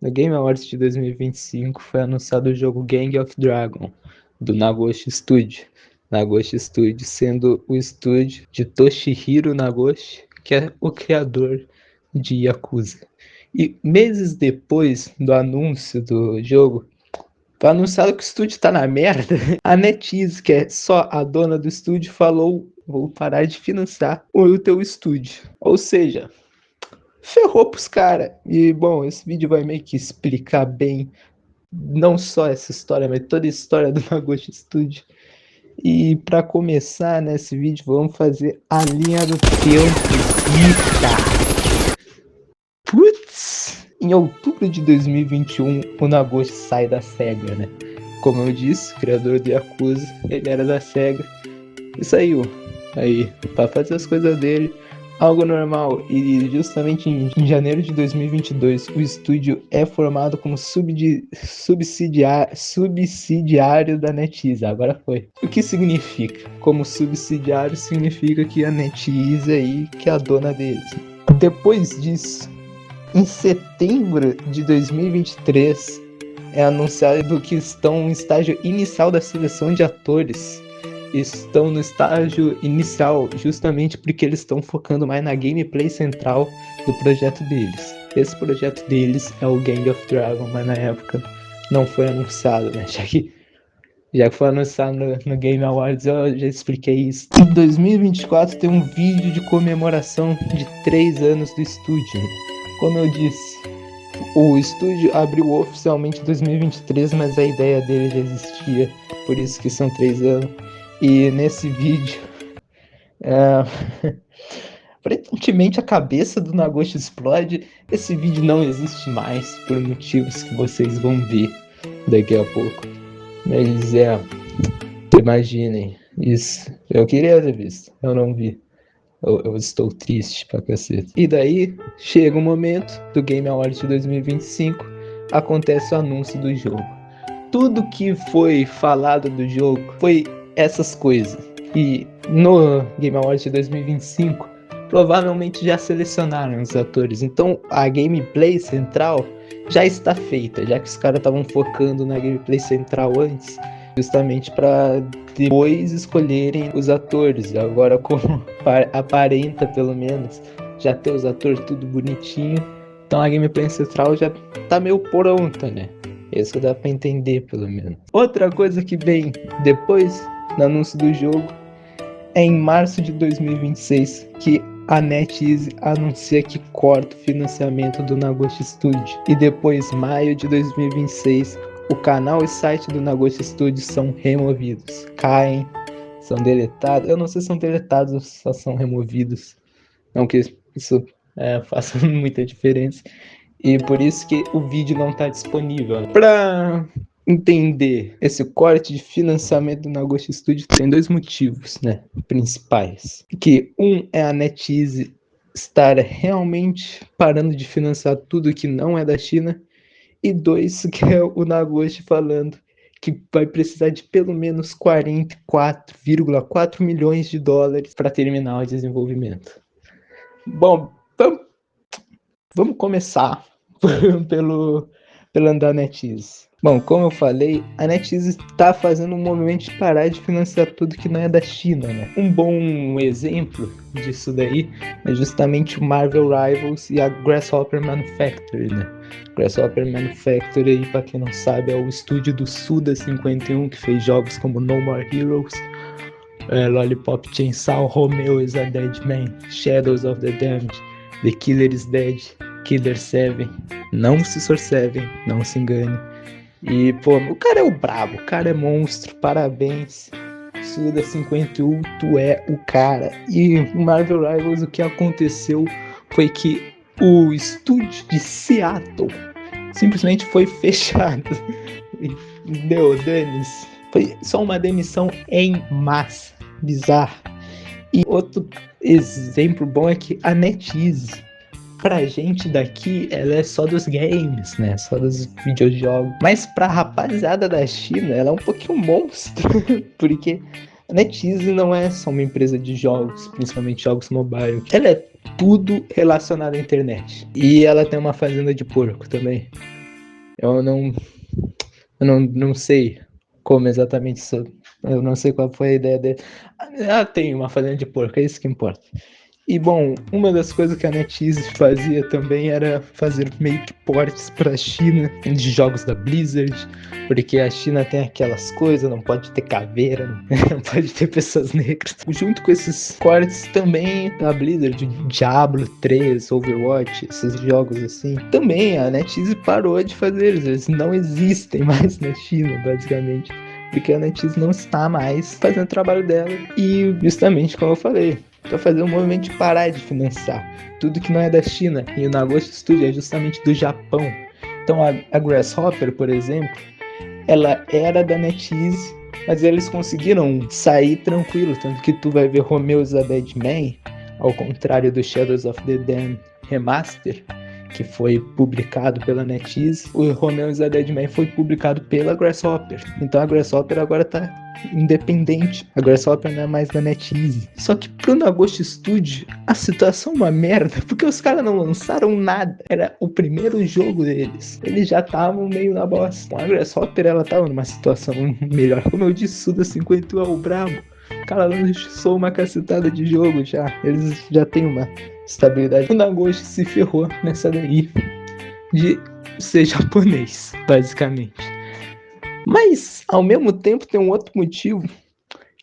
No Game Awards de 2025 foi anunciado o jogo Gang of Dragon, do Nagoshi Studio. Nagoshi Studio sendo o estúdio de Toshihiro Nagoshi, que é o criador de Yakuza. E meses depois do anúncio do jogo, foi anunciado que o estúdio tá na merda. A NetEase, que é só a dona do estúdio, falou: vou parar de financiar o teu estúdio. Ou seja, ferrou pros caras. E, bom, esse vídeo vai meio que explicar bem não só essa história, mas toda a história do Nagoshi Studio. E para começar nesse vídeo, vamos fazer a linha do tempo. Putz! Em outubro de 2021, o Nagoshi sai da SEGA, né? Como eu disse, criador do Yakuza, ele era da SEGA e saiu aí para fazer as coisas dele, algo normal. E justamente em janeiro de 2022, o estúdio é formado como subsidiário da NetEase. Agora foi. O que significa? Como subsidiário significa que a NetEase aí que é a dona deles. Depois disso, em setembro de 2023, é anunciado que estão no estágio inicial da seleção de atores. Estão no estágio inicial justamente porque eles estão focando mais na gameplay central do projeto deles. Esse projeto deles é o Gang of Dragon, mas na época não foi anunciado, né? Já que foi anunciado no Game Awards, eu já expliquei isso. Em 2024 tem um vídeo de comemoração de 3 anos do estúdio. Como eu disse, o estúdio abriu oficialmente em 2023, mas a ideia dele já existia, por isso que são 3 anos. E nesse vídeo, aparentemente a cabeça do Nagoshi explode. Esse vídeo não existe mais, por motivos que vocês vão ver daqui a pouco. Mas imaginem isso. Eu queria ter visto, eu não vi. Eu estou triste pra cacete. E daí, chega o momento do Game Awards de 2025, acontece o anúncio do jogo. Tudo que foi falado do jogo foi essas coisas. E no Game Awards de 2025, provavelmente já selecionaram os atores. Então a gameplay central já está feita, já que os caras estavam focando na gameplay central antes, justamente para depois escolherem os atores. Agora, como aparenta pelo menos já ter os atores tudo bonitinho, então a gameplay central já tá meio pronta, né? Isso dá pra entender pelo menos. Outra coisa que vem depois do anúncio do jogo é em março de 2026 que a NetEase anuncia que corta o financiamento do Nagoshi Studio. E depois, maio de 2026, o canal e site do Nagoshi Studio são removidos. Caem, são deletados. Eu não sei se são deletados ou só são removidos. Não que isso faça muita diferença. E por isso que o vídeo não está disponível. Para entender esse corte de financiamento do Nagoshi Studio, tem 2 motivos, né, principais. Que um é a NetEase estar realmente parando de financiar tudo que não é da China. E 2, que é o Nagoshi falando que vai precisar de pelo menos 44,4 milhões de dólares para terminar o desenvolvimento. Bom, vamos começar pelo da NetEase. Bom, como eu falei, a NetEase está fazendo um movimento de parar de financiar tudo que não é da China, né? Um bom exemplo disso daí é justamente o Marvel Rivals e a Grasshopper Manufactory, né? Grasshopper Manufactory, aí, pra quem não sabe, é o estúdio do Suda51, que fez jogos como No More Heroes, Lollipop Chainsaw, Romeo is a Dead Man, Shadows of the Damned, The Killer is Dead, Killer 7, não se Seven, não se engane. E, pô, o cara é o brabo, o cara é monstro, parabéns. Suda51, tu é o cara. E Marvel Rivals, o que aconteceu foi que o estúdio de Seattle simplesmente foi fechado. Dane-se. Foi só uma demissão em massa. Bizarro. E outro exemplo bom é que a NetEase, pra gente daqui, ela é só dos games, né? Só dos videojogos. Mas pra rapaziada da China, ela é um pouquinho monstro. Porque a NetEase não é só uma empresa de jogos, principalmente jogos mobile. Ela é tudo relacionado à internet. E ela tem uma fazenda de porco também. Eu não sei como exatamente isso. Eu não sei qual foi a ideia dele. Tem uma fazenda de porco, é isso que importa. E bom, uma das coisas que a NetEase fazia também era fazer meio que portes para a China de jogos da Blizzard, porque a China tem aquelas coisas, não pode ter caveira, não pode ter pessoas negras. Junto com esses cortes também a Blizzard, Diablo 3, Overwatch, esses jogos assim, também a NetEase parou de fazer eles não existem mais na China, basicamente. Porque a NetEase não está mais fazendo o trabalho dela. E justamente como eu falei, para fazer o movimento de parar de financiar tudo que não é da China. E o Nagoshi Studio é justamente do Japão. Então a Grasshopper, por exemplo, ela era da NetEase, mas eles conseguiram sair tranquilo. Tanto que tu vai ver Romeo's a Dead Man, ao contrário do Shadows of the Dam Remaster, que foi publicado pela NetEase, o Romeo's a Dead Man foi publicado pela Grasshopper. Então a Grasshopper agora tá independente. A Grasshopper não é mais da NetEase. Só que pro Nagoshi Studio, a situação é uma merda, porque os caras não lançaram nada. Era o primeiro jogo deles. Eles já estavam meio na bosta. A Grasshopper, ela tava numa situação melhor. Como eu disse, Suda 50 é o brabo. O cara lançou uma cacetada de jogo já. Eles já têm uma estabilidade. O Nagoshi se ferrou nessa daí de ser japonês, basicamente. Mas, ao mesmo tempo, tem um outro motivo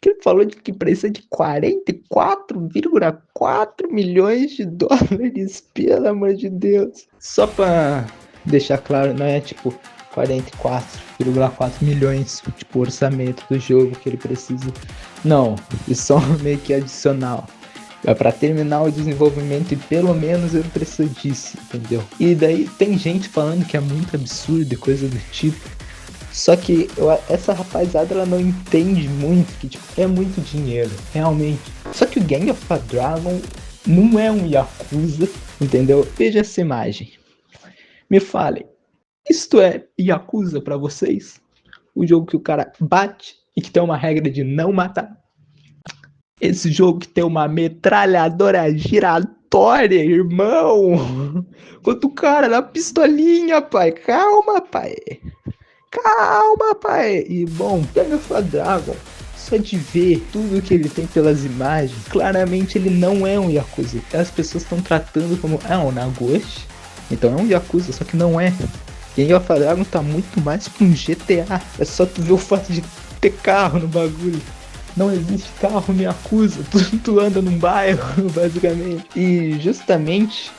que ele falou de que precisa de 44,4 milhões de dólares, pelo amor de Deus. Só pra deixar claro, não é tipo 44,4 milhões, tipo, orçamento do jogo que ele precisa. Não, isso é meio que adicional. É pra terminar o desenvolvimento e pelo menos ele precisa disso, entendeu? E daí tem gente falando que é muito absurdo e coisa do tipo. Só que essa rapaziada, ela não entende muito que tipo, é muito dinheiro, realmente. Só que o Gang of a Dragon não é um Yakuza, entendeu? Veja essa imagem. Me falem, isto é Yakuza pra vocês? O jogo que o cara bate e que tem uma regra de não matar? Esse jogo que tem uma metralhadora giratória, irmão! Quanto o cara na pistolinha, pai! Calma, pai! Calma, pai! E bom, Gang of a Dragon, só de ver tudo que ele tem pelas imagens, claramente ele não é um Yakuza. As pessoas estão tratando como, um Nagoshi, então é um Yakuza, só que não é. Gang of a Dragon tá muito mais pra um GTA. É só tu ver o fato de ter carro no bagulho. Não existe carro no Yakuza, tu anda num bairro, basicamente. E justamente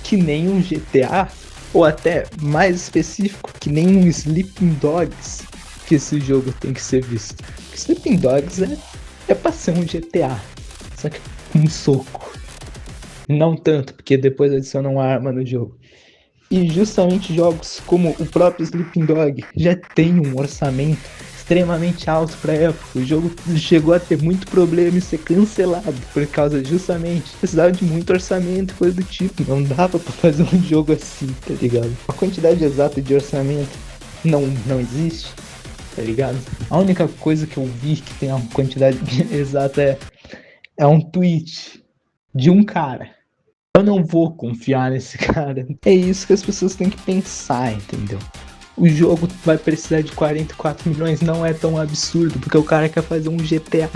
que nem um GTA, ou até mais específico, que nem um Sleeping Dogs, que esse jogo tem que ser visto. Porque Sleeping Dogs é pra ser um GTA, só que com um soco. Não tanto, porque depois adiciona uma arma no jogo. E justamente jogos como o próprio Sleeping Dog já tem um orçamento extremamente alto para época. O jogo chegou a ter muito problema em ser cancelado por causa justamente precisava de muito orçamento, coisa do tipo. Não dava para fazer um jogo assim, tá ligado? A quantidade exata de orçamento não existe, tá ligado? A única coisa que eu vi que tem uma quantidade exata é um tweet de um cara. Eu não vou confiar nesse cara. É isso que as pessoas têm que pensar, entendeu? O jogo vai precisar de 44 milhões, não é tão absurdo, porque o cara quer fazer um GTA.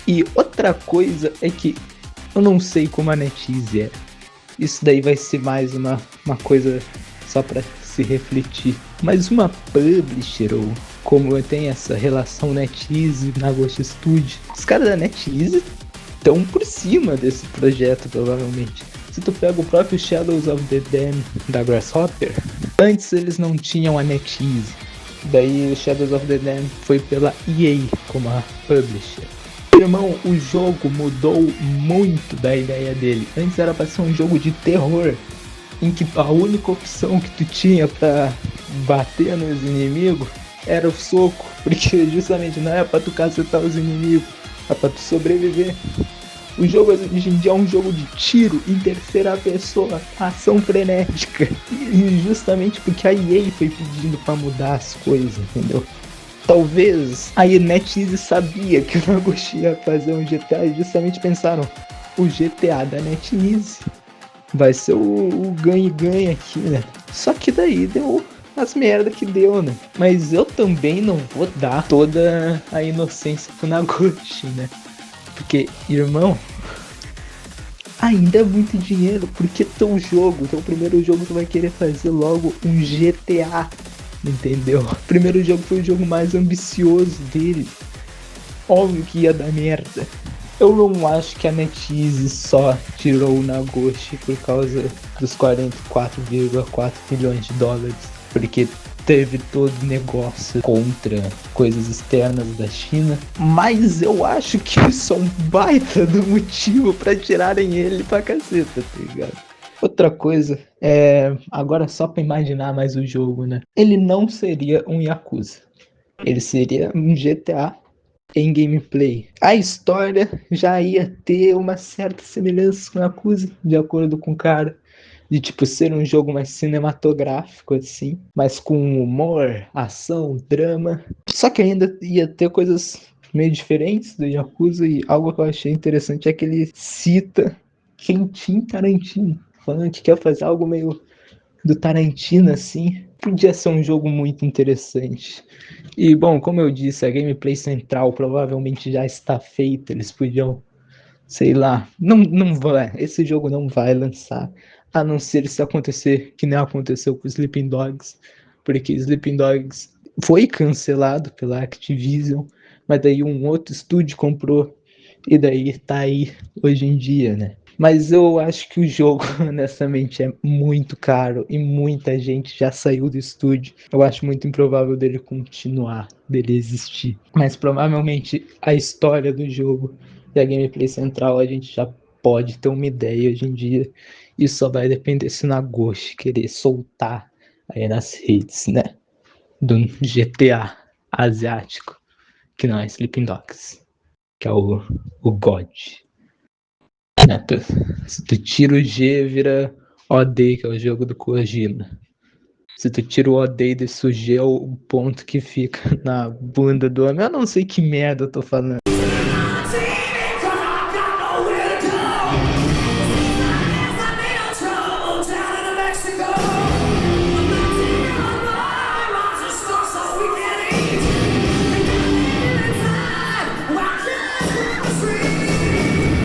E outra coisa é que eu não sei como a NetEase é. Isso daí vai ser mais uma coisa só pra se refletir. Mas uma publisher, ou como tem essa relação NetEase e Nagoshi Studio, os caras da NetEase estão por cima desse projeto, provavelmente. Se tu pega o próprio Shadows of the Dam da Grasshopper, antes eles não tinham a NetEase. Daí o Shadows of the Dam foi pela EA como a publisher. Irmão, o jogo mudou muito da ideia dele. Antes era pra ser um jogo de terror, em que a única opção que tu tinha pra bater nos inimigos era o soco, porque justamente não é pra tu cacetar os inimigos, é pra tu sobreviver. O jogo hoje em dia é um jogo de tiro em terceira pessoa, ação frenética. E justamente porque a EA foi pedindo pra mudar as coisas, entendeu? Talvez a NetEase sabia que o Nagoshi ia fazer um GTA e justamente pensaram, o GTA da NetEase vai ser o ganha-ganha aqui, né? Só que daí deu as merda que deu, né? Mas eu também não vou dar toda a inocência pro Nagoshi, né? Porque, irmão, ainda é muito dinheiro. Porque teu primeiro jogo, tu vai querer fazer logo um GTA, entendeu? O primeiro jogo foi o jogo mais ambicioso dele. Óbvio que ia dar merda. Eu não acho que a NetEase só tirou o Nagoshi por causa dos 44,4 milhões de dólares. Porque teve todo negócio contra coisas externas da China. Mas eu acho que isso é um baita do motivo pra tirarem ele pra caceta, tá ligado? Outra coisa, agora só pra imaginar mais o jogo, né? Ele não seria um Yakuza. Ele seria um GTA em gameplay. A história já ia ter uma certa semelhança com Yakuza, de acordo com o cara. De tipo ser um jogo mais cinematográfico, assim, mas com humor, ação, drama. Só que ainda ia ter coisas meio diferentes do Yakuza, e algo que eu achei interessante é que ele cita Quentin Tarantino, falando que quer fazer algo meio do Tarantino, assim. Podia ser um jogo muito interessante. E, bom, como eu disse, a gameplay central provavelmente já está feita. Eles podiam, sei lá, não vai. Esse jogo não vai lançar. A não ser se acontecer que nem aconteceu com Sleeping Dogs. Porque Sleeping Dogs foi cancelado pela Activision, mas daí um outro estúdio comprou. E daí tá aí hoje em dia, né? Mas eu acho que o jogo, honestamente, é muito caro e muita gente já saiu do estúdio. Eu acho muito improvável dele continuar, dele existir. Mas provavelmente a história do jogo e a gameplay central a gente já pode ter uma ideia hoje em dia. Isso só vai depender se o Nagoshi querer soltar aí nas redes, né? Do GTA asiático, que não é Sleeping Dogs, que é o God. Né? Se tu tira o G, vira OD, que é o jogo do Kojima. Se tu tira o OD desse G, é o ponto que fica na bunda do homem. Eu não sei que merda eu tô falando.